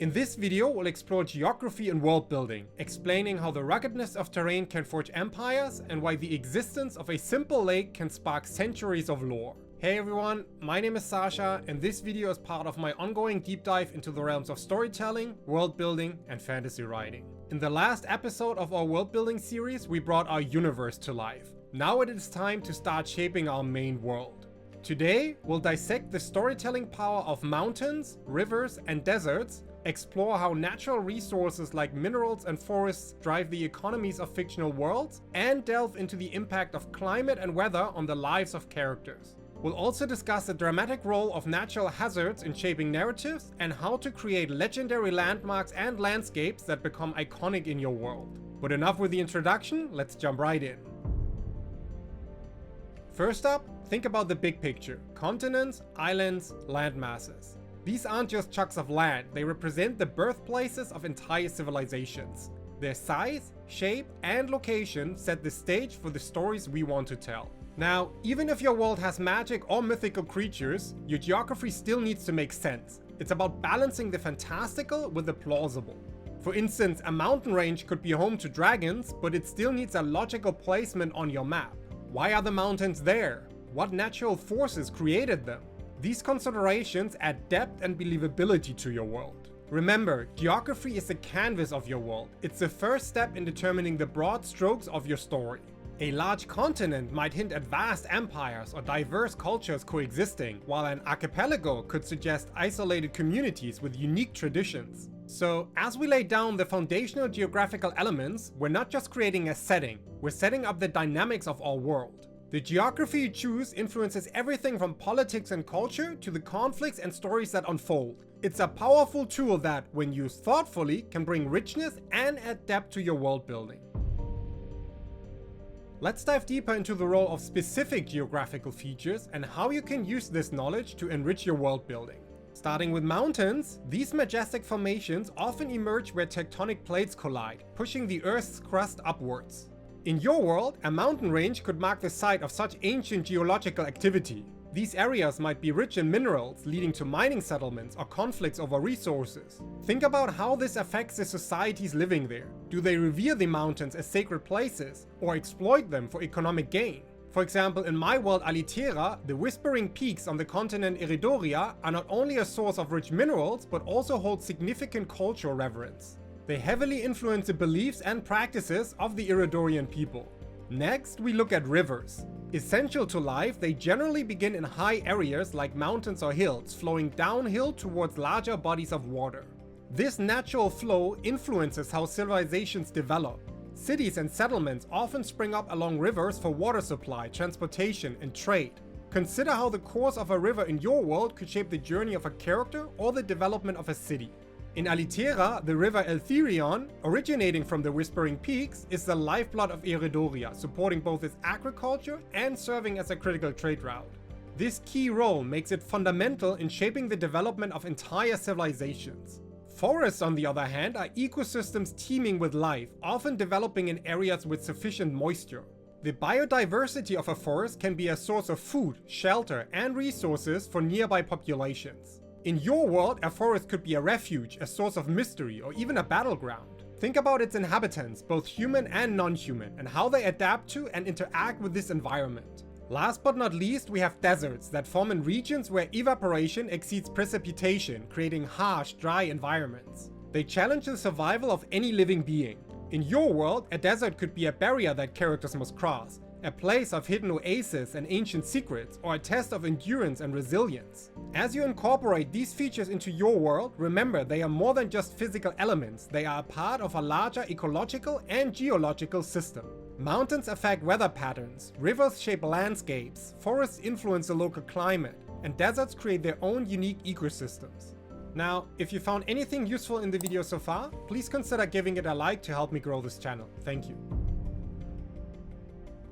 In this video, we'll explore geography and world building, explaining how the ruggedness of terrain can forge empires and why the existence of a simple lake can spark centuries of lore. Hey everyone, my name is Sasha, and this video is part of my ongoing deep dive into the realms of storytelling, world building, and fantasy writing. In the last episode of our world building series, we brought our universe to life. Now it is time to start shaping our main world. Today, we'll dissect the storytelling power of mountains, rivers, and deserts, explore how natural resources like minerals and forests drive the economies of fictional worlds, and delve into the impact of climate and weather on the lives of characters. We'll also discuss the dramatic role of natural hazards in shaping narratives and how to create legendary landmarks and landscapes that become iconic in your world. But enough with the introduction, let's jump right in. First up, think about the big picture: continents, islands, land masses. These aren't just chunks of land, they represent the birthplaces of entire civilizations. Their size, shape, and location set the stage for the stories we want to tell. Now, even if your world has magic or mythical creatures, your geography still needs to make sense. It's about balancing the fantastical with the plausible. For instance, a mountain range could be home to dragons, but it still needs a logical placement on your map. Why are the mountains there? What natural forces created them? These considerations add depth and believability to your world. Remember, geography is the canvas of your world. It's the first step in determining the broad strokes of your story. A large continent might hint at vast empires or diverse cultures coexisting, while an archipelago could suggest isolated communities with unique traditions. So, as we lay down the foundational geographical elements, we're not just creating a setting, we're setting up the dynamics of our world. The geography you choose influences everything from politics and culture to the conflicts and stories that unfold. It's a powerful tool that, when used thoughtfully, can bring richness and add depth to your world building. Let's dive deeper into the role of specific geographical features and how you can use this knowledge to enrich your world building. Starting with mountains, these majestic formations often emerge where tectonic plates collide, pushing the Earth's crust upwards. In your world, a mountain range could mark the site of such ancient geological activity. These areas might be rich in minerals, leading to mining settlements or conflicts over resources. Think about how this affects the societies living there. Do they revere the mountains as sacred places, or exploit them for economic gain? For example, in my world Alitera, the Whispering Peaks on the continent Eridoria are not only a source of rich minerals, but also hold significant cultural relevance. They heavily influence the beliefs and practices of the Eridorian people. Next, we look at rivers. Essential to life, they generally begin in high areas like mountains or hills, flowing downhill towards larger bodies of water. This natural flow influences how civilizations develop. Cities and settlements often spring up along rivers for water supply, transportation, and trade. Consider how the course of a river in your world could shape the journey of a character or the development of a city. In Alitera, the river Eltherion, originating from the Whispering Peaks, is the lifeblood of Eridoria, supporting both its agriculture and serving as a critical trade route. This key role makes it fundamental in shaping the development of entire civilizations. Forests, on the other hand, are ecosystems teeming with life, often developing in areas with sufficient moisture. The biodiversity of a forest can be a source of food, shelter, and resources for nearby populations. In your world, a forest could be a refuge, a source of mystery, or even a battleground. Think about its inhabitants, both human and non-human, and how they adapt to and interact with this environment. Last but not least, we have deserts that form in regions where evaporation exceeds precipitation, creating harsh, dry environments. They challenge the survival of any living being. In your world, a desert could be a barrier that characters must cross, a place of hidden oases and ancient secrets, or a test of endurance and resilience. As you incorporate these features into your world, remember they are more than just physical elements, they are a part of a larger ecological and geological system. Mountains affect weather patterns, rivers shape landscapes, forests influence the local climate, and deserts create their own unique ecosystems. Now, if you found anything useful in the video so far, please consider giving it a like to help me grow this channel. Thank you.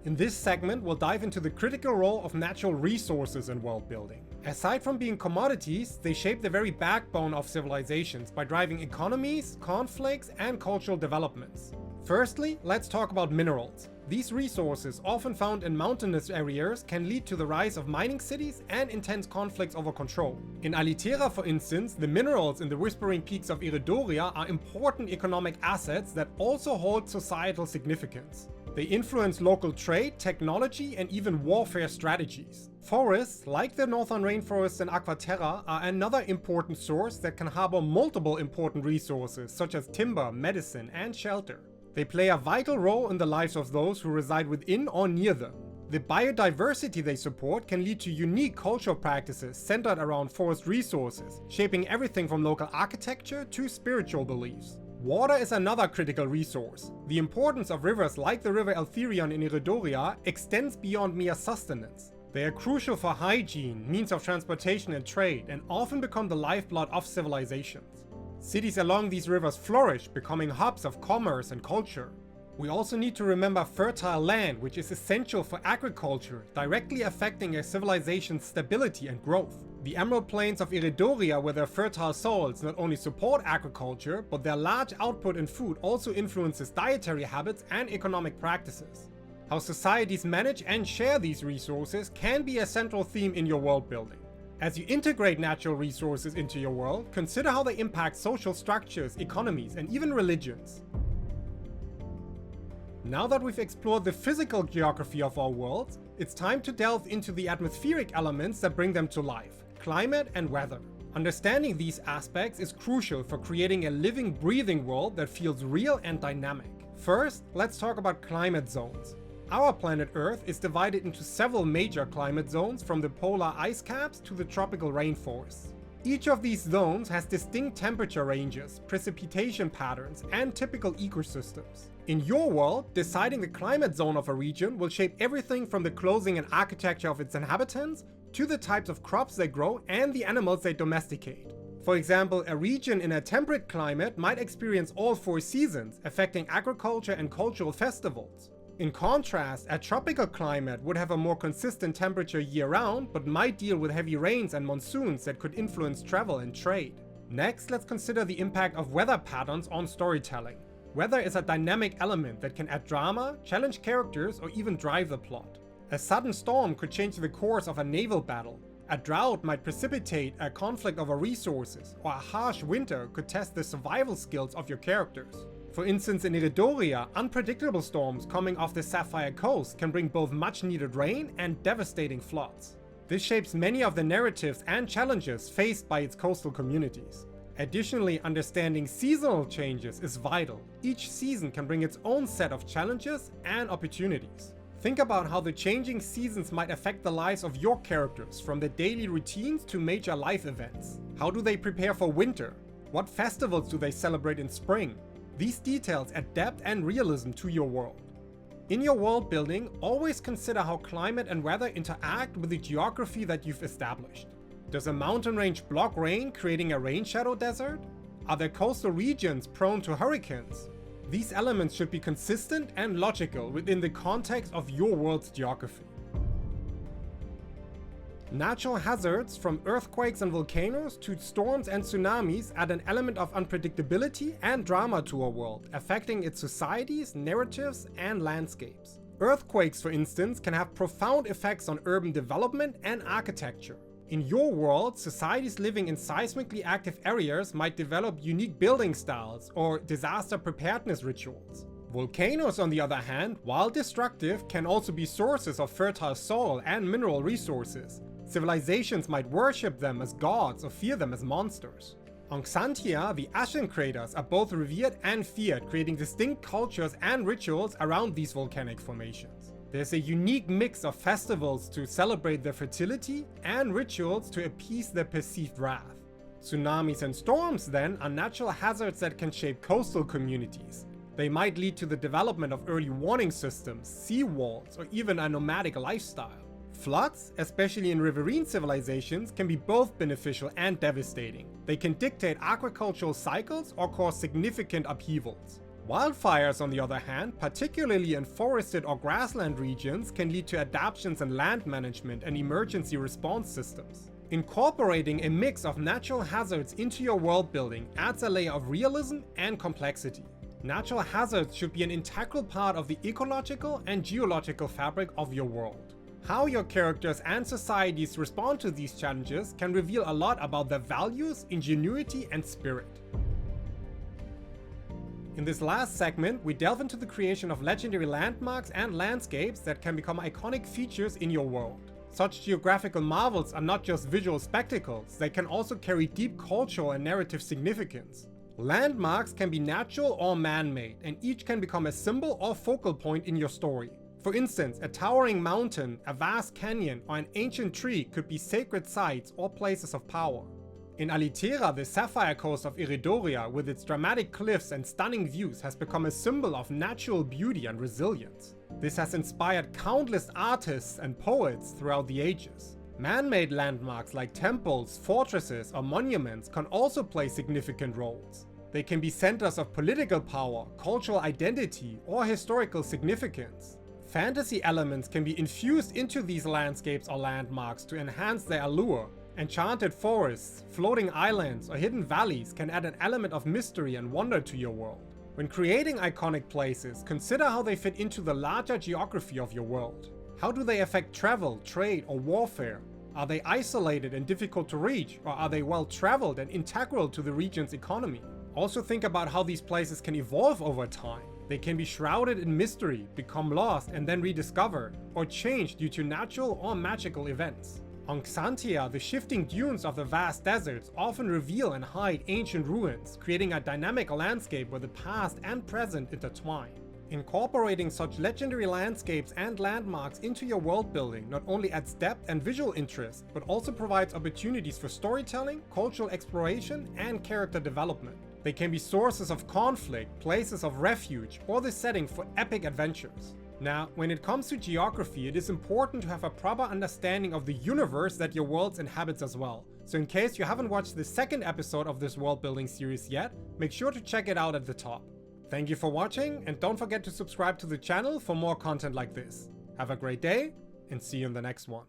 In this segment, we'll dive into the critical role of natural resources in world building. Aside from being commodities, they shape the very backbone of civilizations by driving economies, conflicts, and cultural developments. Firstly, let's talk about minerals. These resources, often found in mountainous areas, can lead to the rise of mining cities and intense conflicts over control. In Alitera, for instance, the minerals in the Whispering Peaks of Iridoria are important economic assets that also hold societal significance. They influence local trade, technology, and even warfare strategies. Forests, like the northern rainforests in Aquaterra, are another important source that can harbor multiple important resources such as timber, medicine, and shelter. They play a vital role in the lives of those who reside within or near them. The biodiversity they support can lead to unique cultural practices centered around forest resources, shaping everything from local architecture to spiritual beliefs. Water is another critical resource. The importance of rivers like the river Eltherion in Iridoria extends beyond mere sustenance. They are crucial for hygiene, means of transportation and trade, and often become the lifeblood of civilizations. Cities along these rivers flourish, becoming hubs of commerce and culture. We also need to remember fertile land, which is essential for agriculture, directly affecting a civilization's stability and growth. The Emerald Plains of Iridoria, with their fertile soils, not only support agriculture, but their large output in food also influences dietary habits and economic practices. How societies manage and share these resources can be a central theme in your world building. As you integrate natural resources into your world, consider how they impact social structures, economies, and even religions. Now that we've explored the physical geography of our worlds, it's time to delve into the atmospheric elements that bring them to life: climate and weather. Understanding these aspects is crucial for creating a living, breathing world that feels real and dynamic. First, let's talk about climate zones. Our planet Earth is divided into several major climate zones, from the polar ice caps to the tropical rainforests. Each of these zones has distinct temperature ranges, precipitation patterns, and typical ecosystems. In your world, deciding the climate zone of a region will shape everything from the clothing and architecture of its inhabitants to the types of crops they grow and the animals they domesticate. For example, a region in a temperate climate might experience all 4 seasons, affecting agriculture and cultural festivals. In contrast, a tropical climate would have a more consistent temperature year-round, but might deal with heavy rains and monsoons that could influence travel and trade. Next, let's consider the impact of weather patterns on storytelling. Weather is a dynamic element that can add drama, challenge characters, or even drive the plot. A sudden storm could change the course of a naval battle. A drought might precipitate a conflict over resources, or a harsh winter could test the survival skills of your characters. For instance, in Iridoria, unpredictable storms coming off the Sapphire Coast can bring both much needed rain and devastating floods. This shapes many of the narratives and challenges faced by its coastal communities. Additionally, understanding seasonal changes is vital. Each season can bring its own set of challenges and opportunities. Think about how the changing seasons might affect the lives of your characters, from their daily routines to major life events. How do they prepare for winter? What festivals do they celebrate in spring? These details add depth and realism to your world. In your world building, always consider how climate and weather interact with the geography that you've established. Does a mountain range block rain, creating a rain shadow desert? Are there coastal regions prone to hurricanes? These elements should be consistent and logical within the context of your world's geography. Natural hazards, from earthquakes and volcanoes to storms and tsunamis, add an element of unpredictability and drama to our world, affecting its societies, narratives, and landscapes. Earthquakes, for instance, can have profound effects on urban development and architecture. In your world, societies living in seismically active areas might develop unique building styles or disaster preparedness rituals. Volcanoes, on the other hand, while destructive, can also be sources of fertile soil and mineral resources. Civilizations might worship them as gods or fear them as monsters. On Xantia, the Ashen Craters are both revered and feared, creating distinct cultures and rituals around these volcanic formations. There's a unique mix of festivals to celebrate their fertility and rituals to appease their perceived wrath. Tsunamis and storms, then, are natural hazards that can shape coastal communities. They might lead to the development of early warning systems, sea walls, or even a nomadic lifestyle. Floods, especially in riverine civilizations, can be both beneficial and devastating. They can dictate agricultural cycles or cause significant upheavals. Wildfires, on the other hand, particularly in forested or grassland regions, can lead to adaptations in land management and emergency response systems. Incorporating a mix of natural hazards into your world building adds a layer of realism and complexity. Natural hazards should be an integral part of the ecological and geological fabric of your world. How your characters and societies respond to these challenges can reveal a lot about their values, ingenuity, and spirit. In this last segment, we delve into the creation of legendary landmarks and landscapes that can become iconic features in your world. Such geographical marvels are not just visual spectacles, they can also carry deep cultural and narrative significance. Landmarks can be natural or man-made, and each can become a symbol or focal point in your story. For instance, a towering mountain, a vast canyon, or an ancient tree could be sacred sites or places of power. In Alitera, the sapphire coast of Iridoria, with its dramatic cliffs and stunning views, has become a symbol of natural beauty and resilience. This has inspired countless artists and poets throughout the ages. Man-made landmarks like temples, fortresses, or monuments can also play significant roles. They can be centers of political power, cultural identity, or historical significance. Fantasy elements can be infused into these landscapes or landmarks to enhance their allure. Enchanted forests, floating islands, or hidden valleys can add an element of mystery and wonder to your world. When creating iconic places, consider how they fit into the larger geography of your world. How do they affect travel, trade, or warfare? Are they isolated and difficult to reach, or are they well traveled and integral to the region's economy? Also think about how these places can evolve over time. They can be shrouded in mystery, become lost and then rediscovered, or change due to natural or magical events. On Xantia, the shifting dunes of the vast deserts often reveal and hide ancient ruins, creating a dynamic landscape where the past and present intertwine. Incorporating such legendary landscapes and landmarks into your world building not only adds depth and visual interest, but also provides opportunities for storytelling, cultural exploration, and character development. They can be sources of conflict, places of refuge, or the setting for epic adventures. Now, when it comes to geography, it is important to have a proper understanding of the universe that your world inhabits as well. So in case you haven't watched the second episode of this world building series yet, make sure to check it out at the top. Thank you for watching, and don't forget to subscribe to the channel for more content like this. Have a great day, and see you in the next one.